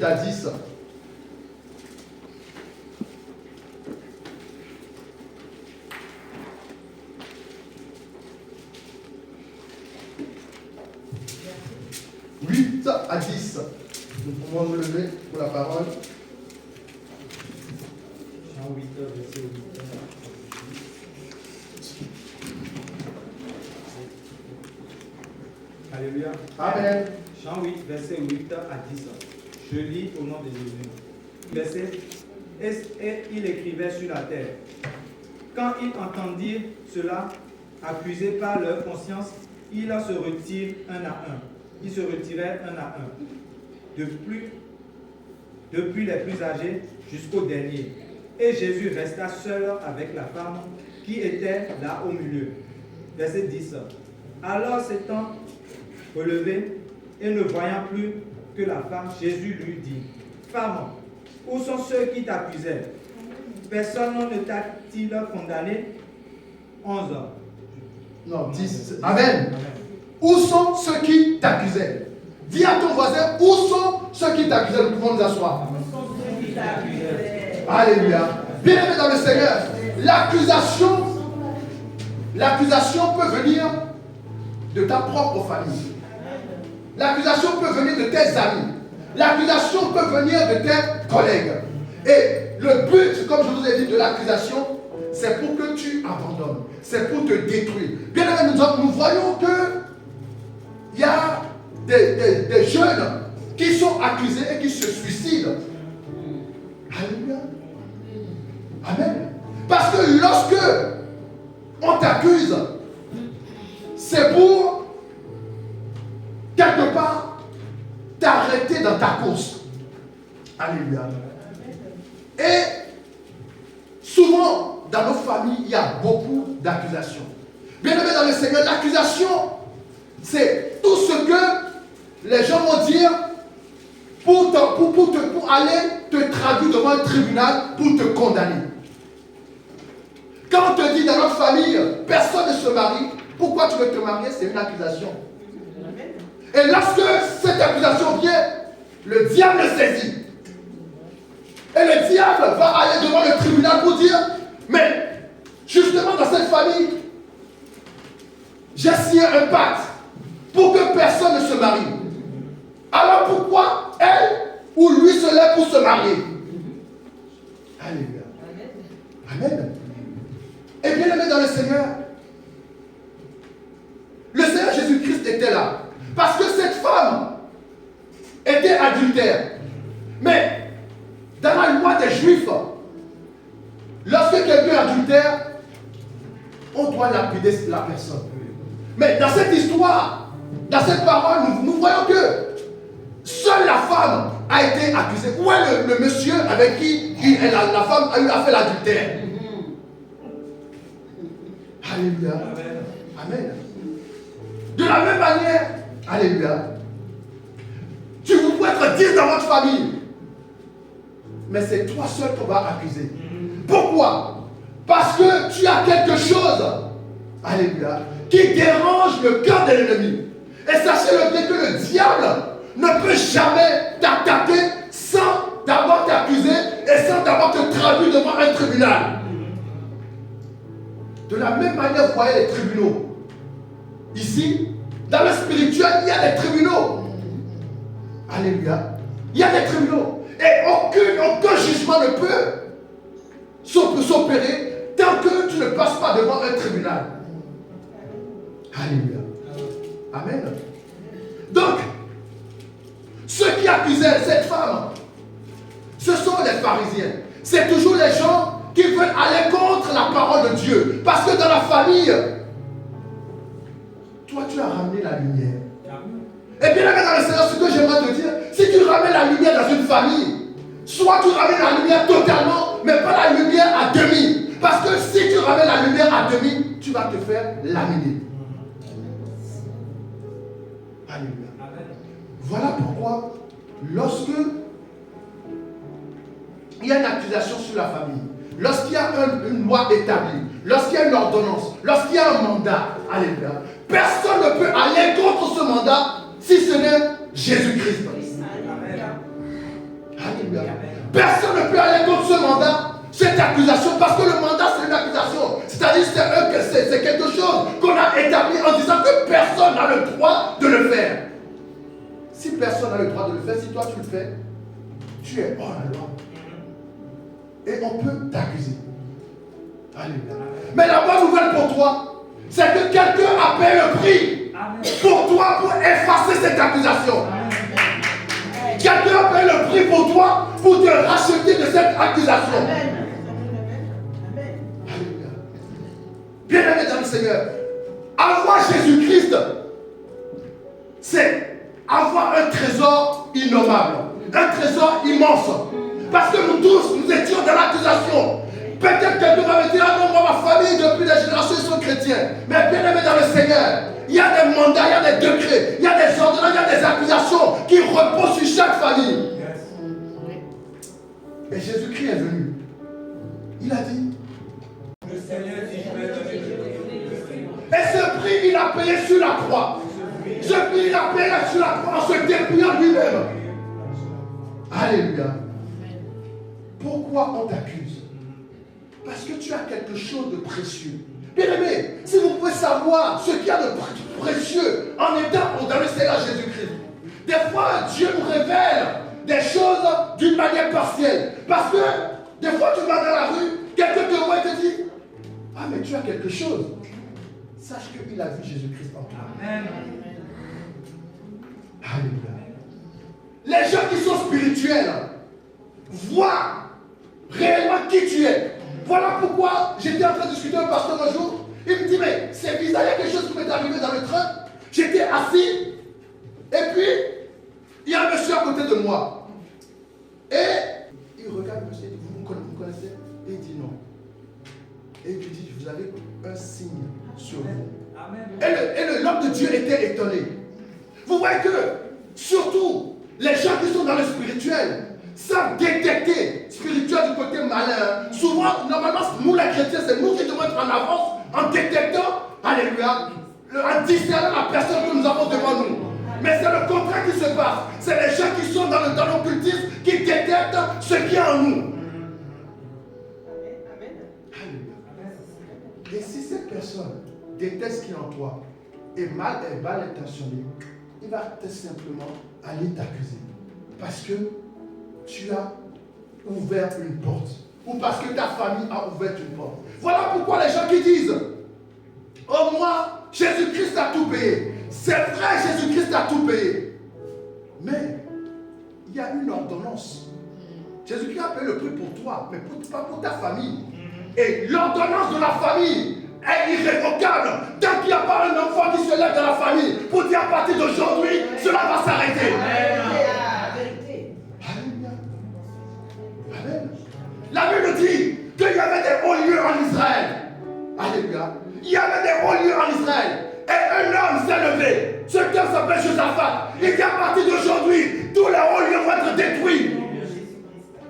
à 10. À 10. Nous pouvons nous lever pour la parole. Jean 8, verset 8. Alléluia. Amen. Jean 8, verset 8 à 10. Je lis au nom de Jésus. Verset. Et il écrivait sur la terre. Quand ils entendirent cela, accusés par leur conscience, ils se retirent un à un. Ils se retiraient un à un, depuis les plus âgés jusqu'au dernier. Et Jésus resta seul avec la femme qui était là au milieu. Verset 10. Alors s'étant relevé et ne voyant plus que la femme, Jésus lui dit, femme, où sont ceux qui t'accusaient? Personne ne t'a-t-il condamné? 11. Non, 10. Amen. Où sont ceux qui t'accusaient? Dis à ton voisin, où sont ceux qui t'accusaient? Nous pouvons nous asseoir. Alléluia. Bien-aimés dans le Seigneur, l'accusation peut venir de ta propre famille. L'accusation peut venir de tes amis. L'accusation peut venir de tes collègues. Et le but, comme je vous ai dit, de l'accusation, c'est pour que tu abandonnes. C'est pour te détruire. Bien-aimés, nous voyons que il y a des jeunes qui sont accusés et qui se suicident. Alléluia. Amen. Parce que lorsque on t'accuse, c'est pour quelque part t'arrêter dans ta course. Alléluia. Et souvent, dans nos familles, il y a beaucoup d'accusations. Bien-aimés dans le Seigneur, l'accusation, c'est tout ce que les gens vont dire pour aller te traduire devant un tribunal pour te condamner. Quand on te dit dans notre famille, personne ne se marie, pourquoi tu veux te marier? C'est une accusation. Et lorsque cette accusation vient, le diable le saisit. Et le diable va aller devant le tribunal pour dire, mais justement dans cette famille, j'ai signé un pacte pour que personne ne se marie. Alors pourquoi elle ou lui se lève pour se marier? Alléluia. Amen. Et bien aimé dans le Seigneur, le Seigneur Jésus-Christ était là. Parce que cette femme était adultère. Mais dans la loi des Juifs, lorsque quelqu'un est adultère, on doit lapider la personne. Mais dans cette histoire, dans cette parole, nous voyons que seule la femme a été accusée. Où est le monsieur avec qui la femme a fait l'adultère? Alléluia. Amen. De la même manière, alléluia, tu vous pouvez être 10 dans votre famille, mais c'est toi seul qu'on va accuser. Pourquoi? Parce que tu as quelque chose, alléluia, qui dérange le cœur de l'ennemi. Et sachez-le bien que le diable ne peut jamais t'attaquer sans d'abord t'accuser et sans d'abord te traduire devant un tribunal. De la même manière, vous voyez les tribunaux. Ici, dans le spirituel, il y a des tribunaux. Alléluia. Il y a des tribunaux. Et aucun jugement ne peut s'opérer tant que tu ne passes pas devant un tribunal. Alléluia. Amen. Donc, ceux qui accusaient cette femme, ce sont les pharisiens. C'est toujours les gens qui veulent aller contre la parole de Dieu. Parce que dans la famille, toi tu as ramené la lumière. Et bien là dans le Seigneur, ce que j'aimerais te dire, si tu ramènes la lumière dans une famille, soit tu ramènes la lumière totalement, mais pas la lumière à demi. Parce que si tu ramènes la lumière à demi, tu vas te faire laminer. Alléluia. Voilà pourquoi, lorsque il y a une accusation sur la famille, lorsqu'il y a une loi établie, lorsqu'il y a une ordonnance, lorsqu'il y a un mandat, alléluia, personne ne peut aller contre ce mandat si ce n'est Jésus-Christ. Alléluia. Personne ne peut aller contre ce mandat, cette accusation, parce que le mandat c'est une accusation. C'est-à-dire c'est quelque chose qu'on a établi en disant que personne n'a le droit de le faire. Si personne n'a le droit de le faire, si toi tu le fais, tu es hors la loi. Et on peut t'accuser. Alléluia. Mais la bonne nouvelle pour toi, c'est que quelqu'un a payé le prix pour toi pour effacer cette accusation. Quelqu'un a payé le prix pour toi pour te racheter de cette accusation. Alléluia. Bien-aimé dans le Seigneur, avoir Jésus-Christ, c'est avoir un trésor innommable, un trésor immense. Parce que nous tous, nous étions dans l'accusation. Peut-être quelqu'un va me dire, ah non, moi, ma famille, depuis des générations, ils sont chrétiens. Mais bien aimé dans le Seigneur, il y a des mandats, il y a des décrets, il y a des ordonnances, il y a des accusations qui reposent sur chaque famille. Et Jésus-Christ est venu. Il a dit, le Seigneur dit, je vais donner le prix. et ce prix, il a payé sur la croix. Ce prix, il a payé sur la croix en se dépouillant lui-même. Alléluia. Pourquoi on t'accuse? Parce que tu as quelque chose de précieux. Bien-aimé, si vous pouvez savoir ce qu'il y a de précieux en étant dans le Seigneur Jésus-Christ. Des fois, Dieu nous révèle des choses d'une manière partielle. Parce que, des fois, tu vas dans la rue, quelqu'un te voit et te dit, ah, mais tu as quelque chose. Sache qu'il a vu Jésus-Christ en toi. Amen. Alléluia. Les gens qui sont spirituels voient réellement qui tu es. Voilà pourquoi j'étais en train de discuter avec un pasteur un jour. Il me dit, mais c'est bizarre, il y a quelque chose qui m'est arrivé dans le train. J'étais assis, et puis, il y a un monsieur à côté de moi. Et il regarde le monsieur, il dit, vous me connaissez? Et il dit non. Et il lui dit, vous avez un signe sur vous. Amen. Et l'homme de Dieu était étonné. Vous voyez que, surtout, les gens qui sont dans le spirituel, savent détecter spirituel du côté malin. Souvent, normalement, nous les chrétiens, c'est nous qui devons être en avance en détectant, alléluia, en discernant la personne que nous avons devant nous. Mais c'est le contraire qui se passe. C'est les gens qui sont dans l'occultisme qui détectent ce qu'il y a en nous. Alléluia. Et si cette personne détecte ce qui est en toi et mal intentionné, il va tout simplement aller t'accuser. Parce que tu as ouvert une porte. Ou parce que ta famille a ouvert une porte. Voilà pourquoi les gens qui disent, oh moi, Jésus-Christ a tout payé. C'est vrai, Jésus-Christ a tout payé. Mais il y a une ordonnance. Jésus-Christ a payé le prix pour toi, mais pas pour ta famille. Et l'ordonnance de la famille est irrévocable. Tant qu'il n'y a pas un enfant qui se lève dans la famille pour dire à partir d'aujourd'hui, cela va s'arrêter. Amen. La Bible dit qu'il y avait des hauts lieux en Israël. Alléluia. Il y avait des hauts lieux en Israël. Et un homme s'est levé. Ce homme s'appelle Josaphat. Il dit à partir d'aujourd'hui, tous les hauts lieux vont être détruits.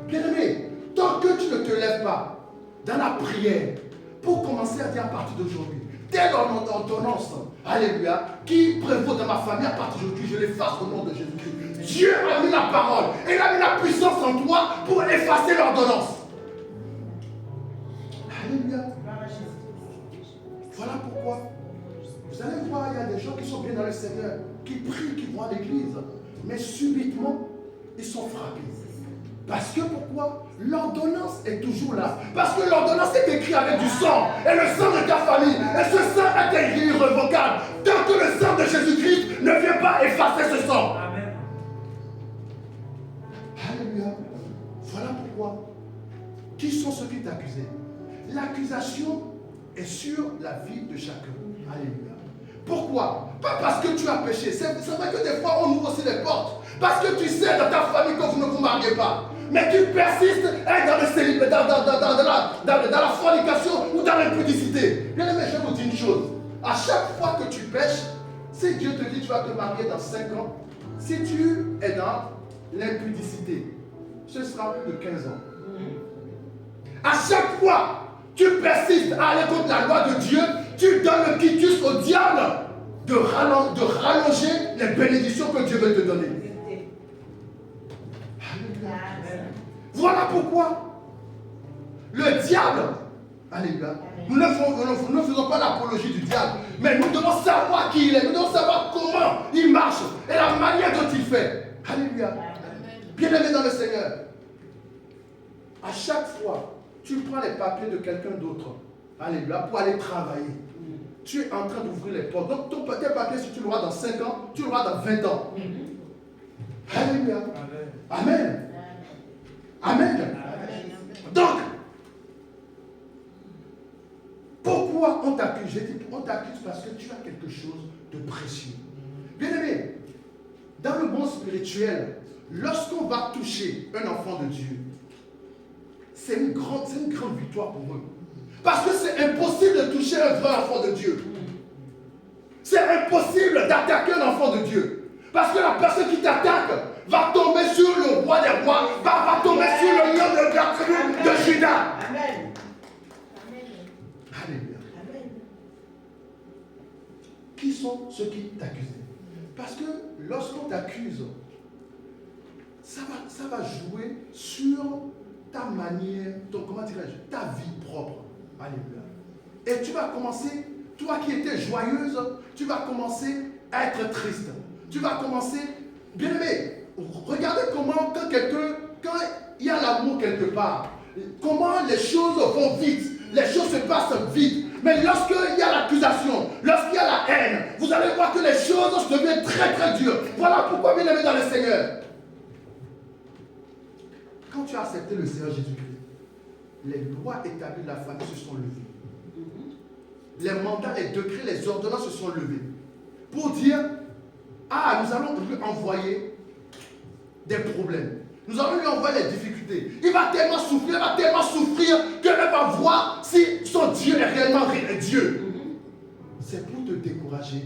Bien-aimé, tant que tu ne te lèves pas dans la prière pour commencer à dire à partir d'aujourd'hui, telle ordonnance, alléluia, qui prévaut dans ma famille, à partir d'aujourd'hui, je l'efface au nom de Jésus-Christ. Dieu a mis la parole, et il a mis la puissance en toi pour effacer l'ordonnance. Alléluia. Voilà pourquoi vous allez voir, il y a des gens qui sont bien dans le Seigneur, qui prient, qui vont à l'église, mais subitement, ils sont frappés. Parce que pourquoi? L'ordonnance est toujours là. Parce que l'ordonnance est écrite avec du sang. Et le sang de ta famille. Et ce sang est irrévocable. Tant que le sang de Jésus-Christ ne vient pas effacer ce sang. Amen. Alléluia. Voilà pourquoi. Qui sont ceux qui t'accusaient? L'accusation est sur la vie de chacun. Alléluia. Pourquoi? Pas parce que tu as péché. C'est vrai que des fois on ouvre aussi les portes. Parce que tu sais dans ta famille que vous ne vous mariez pas. Mais tu persistes dans le célibat, dans la fornication ou dans l'impudicité. Bien aimé, je vous dis une chose. À chaque fois que tu pêches, si Dieu te dit tu vas te marier dans 5 ans, si tu es dans l'impudicité, ce sera plus de 15 ans. À chaque fois tu persistes à aller contre la loi de Dieu, tu donnes le quitus au diable de rallonger les bénédictions que Dieu veut te donner. Voilà pourquoi le diable, alléluia, nous ne faisons pas l'apologie du diable, mais nous devons savoir qui il est, nous devons savoir comment il marche et la manière dont il fait. Alléluia. Bien-aimé dans le Seigneur, à chaque fois, tu prends les papiers de quelqu'un d'autre, alléluia, pour aller travailler. Tu es en train d'ouvrir les portes. Donc, tes papiers, si tu l'auras dans 5 ans, tu l'auras dans 20 ans. Alléluia. Amen. Amen. Donc, pourquoi on t'accuse? J'ai dit, on t'accuse parce que tu as quelque chose de précieux. Bien-aimé, dans le monde spirituel, lorsqu'on va toucher un enfant de Dieu, c'est une grande victoire pour eux. Parce que c'est impossible de toucher un vrai enfant de Dieu. C'est impossible d'attaquer un enfant de Dieu. Parce que la personne qui t'attaque va tomber sur le roi des rois, va tomber sur le lion de la tribu de Juda. Amen. Alléluia. Qui sont ceux qui t'accusent? Parce que lorsqu'on t'accuse, ça va jouer sur ta manière, comment dirais-je, ta vie propre. Alléluia. Et tu vas commencer, toi qui étais joyeuse, tu vas commencer à être triste. Tu vas commencer, bien aimé, regardez comment quand il y a l'amour quelque part, comment les choses vont vite, les choses se passent vite. Mais lorsqu'il y a l'accusation, lorsqu'il y a la haine, vous allez voir que les choses deviennent très très dures. Voilà pourquoi, bien aimé dans le Seigneur, quand tu as accepté le Seigneur Jésus-Christ, les lois établies de la famille se sont levées. Les mandats, les décrets, les ordonnances se sont levés. Pour dire, ah, nous allons lui envoyer des problèmes. Nous allons lui envoyer les difficultés. Il va tellement souffrir qu'elle va voir si son Dieu est réellement Dieu. C'est pour te décourager,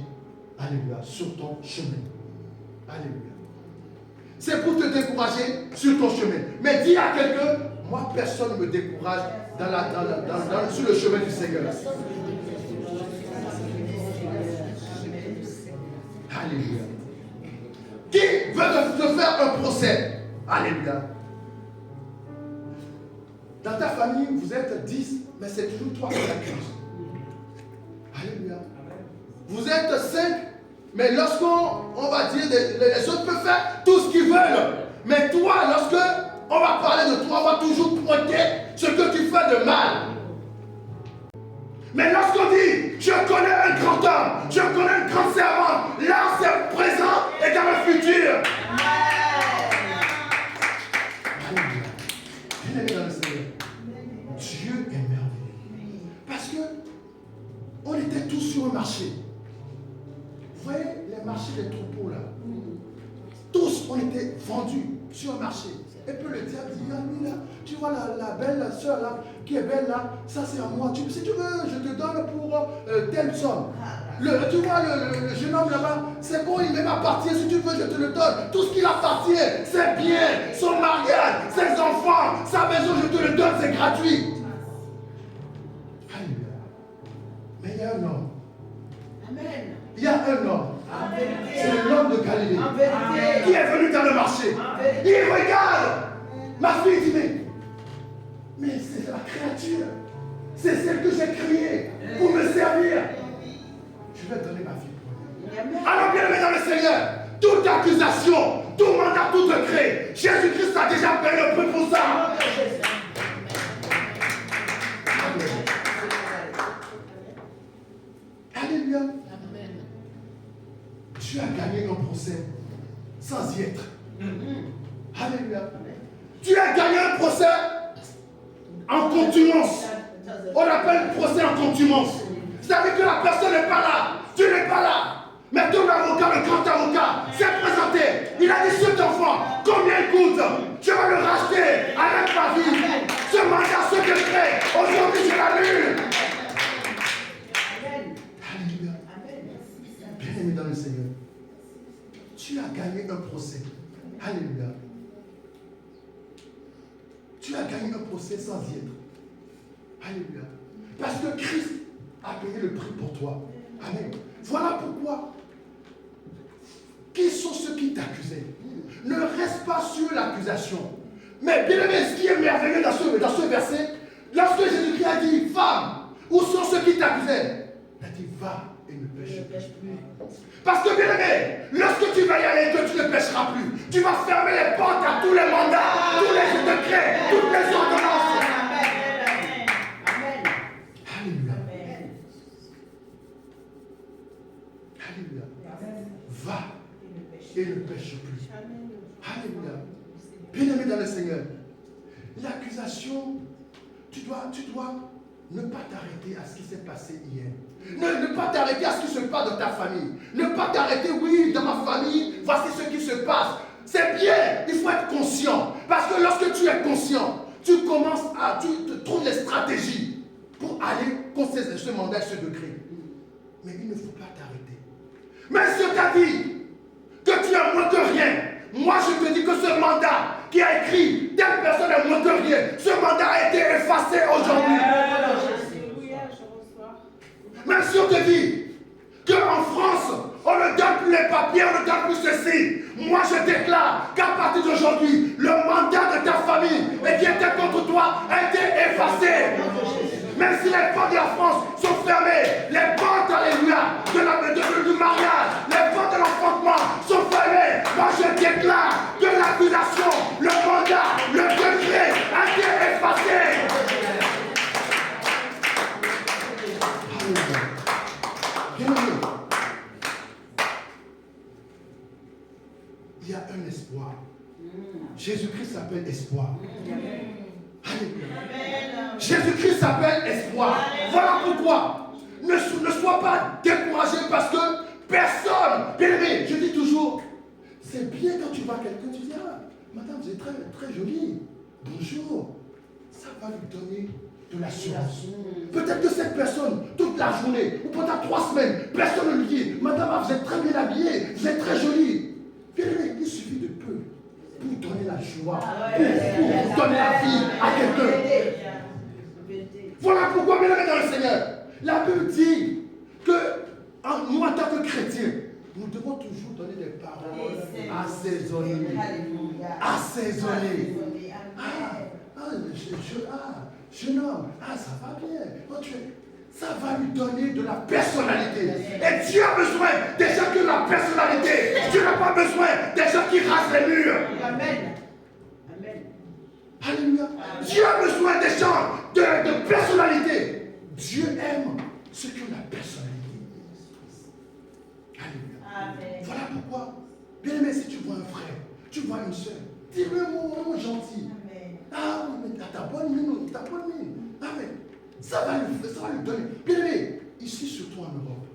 alléluia, sur ton chemin. Alléluia. C'est pour te décourager sur ton chemin. Mais dis à quelqu'un, moi personne ne me décourage sur le chemin du Seigneur. Alléluia. Qui veut te faire un procès? Alléluia. Dans ta famille, vous êtes 10, mais c'est toujours toi qui t'accuses. Alléluia. Vous êtes 5, mais lorsqu'on va dire, les autres peuvent faire tout ce qu'ils veulent. Mais toi, lorsque on va parler de toi, on va toujours pointer ce que tu fais de mal. Mais lorsqu'on dit, je connais un grand homme, je connais une grande servante, là c'est présent et dans le futur. Alléluia. Bien-aimé dans le Seigneur, Dieu est merveilleux. Parce que on était tous sur un marché. Vous voyez les marchés des troupeaux là. Tous on était vendus sur un marché. Et puis le diable dit, ah lui là, tu vois la belle soeur là, qui est belle là, ça c'est à moi. Si tu veux, je te donne pour telle somme. Tu vois le jeune homme là-bas, c'est bon, il m'appartient, si tu veux, je te le donne. Tout ce qui appartient, c'est bien, son mariage, ses enfants, sa maison, je te le donne, c'est gratuit. Alléluia. Mais il y a un homme. Amen. Il y a un homme. C'est l'homme de Galilée qui est venu dans le marché. Il regarde. Ma fille dit, mais c'est la créature. C'est celle que j'ai créée pour me servir. Je vais donner ma fille. Alors bien aimé dans le Seigneur, toute accusation, tout mandat, tout décret, Jésus-Christ a déjà payé le prix pour ça. Alléluia. Tu as gagné un procès sans y être. Alléluia. Tu as gagné un procès en contumace. On appelle procès en contumace. C'est-à-dire que la personne n'est pas là. Tu n'es pas là. Mais ton avocat, le grand avocat, s'est présenté. Il a dit, cet enfant, combien il coûte? Je vais le racheter avec ma vie. Ce mandat, ce décret, aujourd'hui je l'annule. Alléluia. Bien-aimé dans le Seigneur, tu as gagné un procès. Alléluia. Tu as gagné un procès sans y être. Alléluia. Parce que Christ a payé le prix pour toi. Amen. Voilà pourquoi. Qui sont ceux qui t'accusaient? Ne reste pas sur l'accusation. Mais bien aimé, ce qui est merveilleux dans ce verset, lorsque Jésus-Christ a dit, femme, où sont ceux qui t'accusaient? Il a dit, va et ne pêche plus. Parce que bien aimé, lorsque tu vas y aller, que tu ne pêcheras plus, tu vas fermer les portes à tous les mandats, tous les décrets, toutes les ordonnances. Amen. Alléluia. Alléluia. Va et ne pêche plus. Alléluia. Bien-aimé dans le Seigneur, l'accusation, tu dois ne pas t'arrêter à ce qui s'est passé hier. Ne pas t'arrêter à ce qui se passe dans ta famille. Ne pas t'arrêter, oui, dans ma famille, voici ce qui se passe. C'est bien, il faut être conscient. Parce que lorsque tu es conscient, tu trouves les stratégies pour aller contre ce mandat, ce degré. Mais il ne faut pas t'arrêter. Mais si on t'a dit que tu es moins que rien, moi je te dis que ce mandat qui a écrit telle personne est moins que rien, ce mandat a été effacé aujourd'hui. Même si on te dit qu'en France, on ne donne plus les papiers, on ne donne plus ceci, moi je déclare qu'à partir d'aujourd'hui, le mandat de ta famille et qui était contre toi a été effacé. Même si les portes de la France sont fermées, les portes, alléluia, du mariage, les portes de l'enfantement sont fermées. Moi je déclare que l'accusation, le mandat, le degré a été effacé. Il y a un espoir. Jésus-Christ s'appelle espoir. Alléluia. Jésus-Christ s'appelle espoir. Voilà pourquoi ne sois pas découragé parce que personne, bien aimé, je dis toujours, c'est bien quand tu vois quelqu'un, tu dis, ah, madame, vous êtes très, très jolie. Bonjour. Ça va lui donner de l'assurance. Peut-être que cette personne, toute la journée, ou pendant 3 semaines, personne ne lui dit, madame, vous êtes très bien habillée, vous êtes très jolie. Bien aimé, il suffit de peu pour donner la joie, pour donner la vie à quelqu'un. Voilà pourquoi, bien aimé dans le Seigneur, la Bible dit que nous, en tant que chrétiens, nous devons toujours donner des paroles assaisonnées. Assaisonnées. Jeune homme, ça va bien. Ça va lui donner de la personnalité. Et Dieu a besoin des gens qui ont la personnalité. Dieu n'a pas besoin des gens qui rasent les murs. Amen. Amen. Alléluia. Dieu a besoin des gens de personnalité. Dieu aime ceux qui ont la personnalité. Alléluia. Amen. Voilà pourquoi, bien aimé, si tu vois un frère, tu vois une soeur, dis-lui un mot gentil. Amen. Ah oui, mais t'as ta bonne mine, ta bonne mine. Ah mais ça va lui donner. Bien aimé, ici surtout en Europe,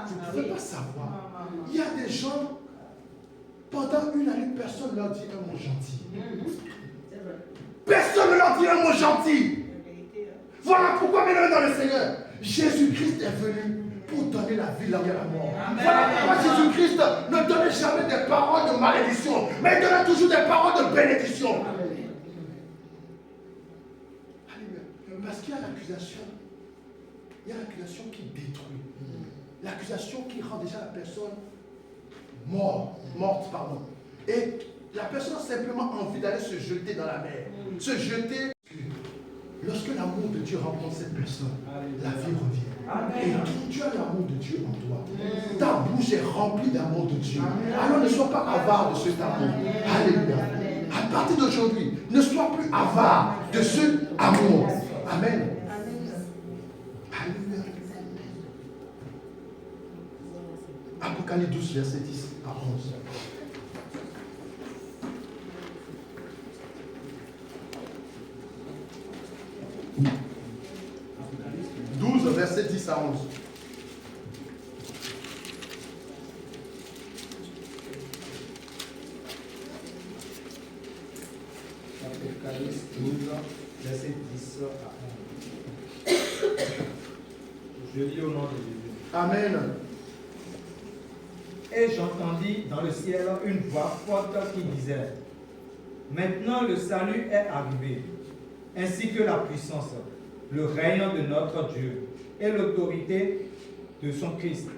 vous ne pouvez pas savoir. Il y a des gens, pendant une année, personne ne leur dit un mot gentil. Personne ne leur dit un mot gentil. Voilà pourquoi, bien aimé dans le Seigneur, Jésus-Christ est venu pour donner la vie, la vie à la mort. Voilà pourquoi Jésus-Christ ne donnait jamais des paroles de malédiction, mais il donnait toujours des paroles de bénédiction. Parce qu'il y a l'accusation. Il y a l'accusation qui détruit. L'accusation qui rend déjà la personne morte. Et la personne a simplement envie d'aller se jeter dans la mer. Se jeter. Lorsque l'amour de Dieu rencontre cette personne, la vie revient. Et tu as l'amour de Dieu en toi. Ta bouche est remplie d'amour de Dieu. Alors ne sois pas avare de cet amour. Alléluia. À partir d'aujourd'hui, ne sois plus avare de cet amour. Amen. Alléluia. Apocalypse 12, verset 10 à 11. Verset 10 à 11. Apocalypse 12, verset 10 à 11. Je lis au nom de Jésus. Amen. Et j'entendis dans le ciel une voix forte qui disait: Maintenant le salut est arrivé, ainsi que la puissance, le règne de notre Dieu et l'autorité de son Christ,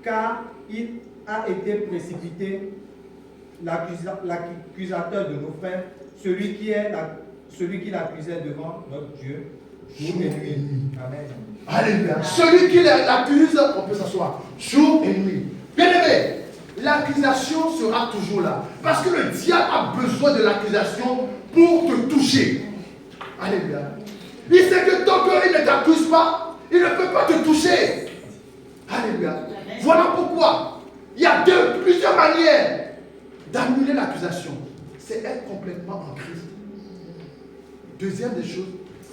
car il a été précipité l'accusateur de nos frères, celui qui l'accusait devant notre Dieu, jour et nuit. Amen. Alléluia. Celui qui l'accuse, on peut s'asseoir, jour et nuit. Bien aimé, l'accusation sera toujours là. Parce que le diable a besoin de l'accusation pour te toucher. Alléluia. Il sait que tant qu'il ne t'accuse pas, il ne peut pas te toucher. Alléluia. Voilà pourquoi il y a plusieurs manières d'annuler l'accusation. C'est être complètement en Christ. Deuxième des choses,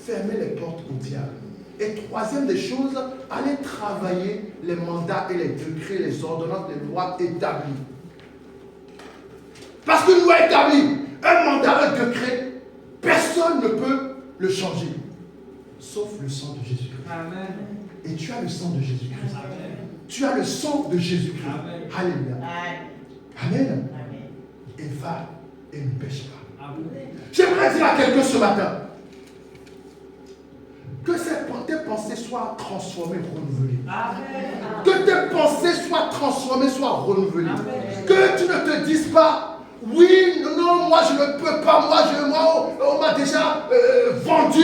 fermer les portes au diable. Et troisième des choses, aller travailler les mandats et les décrets, les ordonnances, les lois établies. Parce qu'une loi établie, un mandat, un décret, personne ne peut le changer. Sauf le sang de Jésus-Christ. Amen. Et tu as le sang de Jésus-Christ. Tu as le sang de Jésus-Christ. Alléluia. Amen. Et va et ne pêche pas. J'aimerais dire à quelqu'un ce matin que tes pensées soient transformées, renouvelées. Que tes pensées soient transformées, soient renouvelées. Que tu ne te dises pas, oui, non, moi je ne peux pas, moi on m'a déjà vendu.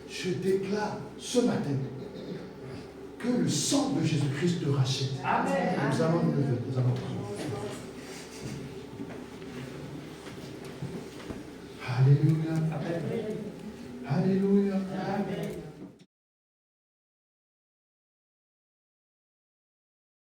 Je déclare ce matin que le sang de Jésus-Christ te rachète. Amen. Nous allons nous lever, nous allons prier.